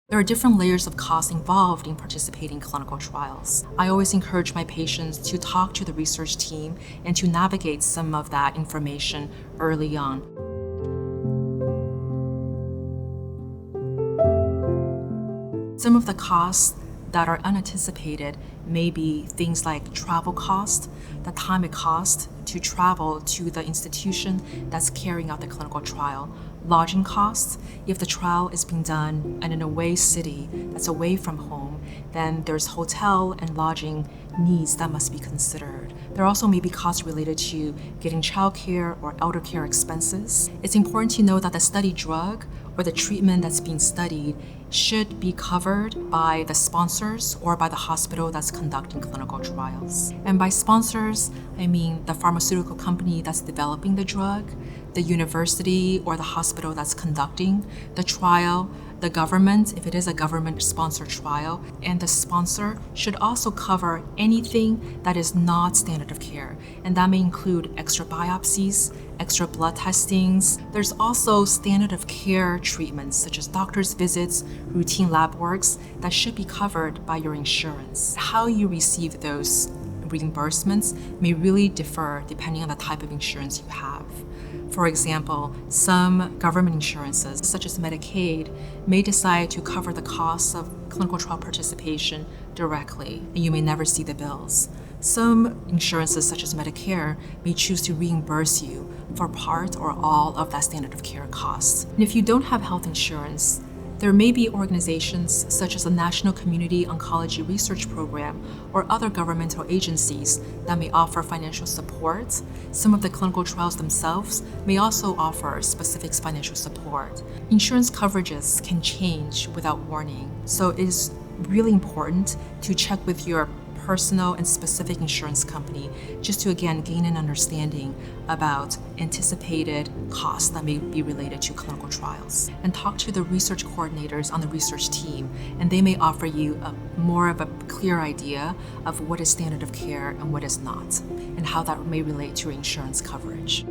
There are different layers of cost involved in participating in clinical trials. I always encourage my patients to talk to the research team and to navigate some of that information early on. Some of the costs that are unanticipated may be things like travel cost, the time it costs to travel to the institution that's carrying out the clinical trial, lodging costs. If the trial is being done in an away city that's away from home, then there's hotel and lodging needs that must be considered. There also may be costs related to getting childcare or elder care expenses. It's important to know that the study drug or the treatment that's being studied should be covered by the sponsors or by the hospital that's conducting clinical trials. And by sponsors, I mean the pharmaceutical company that's developing the drug, the university or the hospital that's conducting the trial, the government, if it is a government-sponsored trial, and the sponsor should also cover anything that is not standard of care. And that may include extra biopsies, extra blood testings. There's also standard of care treatments such as doctor's visits, routine lab works that should be covered by your insurance. How you receive those reimbursements may really differ depending on the type of insurance you have. For example, some government insurances, such as Medicaid, may decide to cover the costs of clinical trial participation directly, and you may never see the bills. Some insurances, such as Medicare, may choose to reimburse you for part or all of that standard of care costs. And if you don't have health insurance, there may be organizations such as the National Community Oncology Research Program or other governmental agencies that may offer financial support. Some of the clinical trials themselves may also offer specific financial support. Insurance coverages can change without warning, so it is really important to check with your personal and specific insurance company just to again gain an understanding about anticipated costs that may be related to clinical trials. And talk to the research coordinators on the research team, and they may offer you more of a clear idea of what is standard of care and what is not, and how that may relate to your insurance coverage.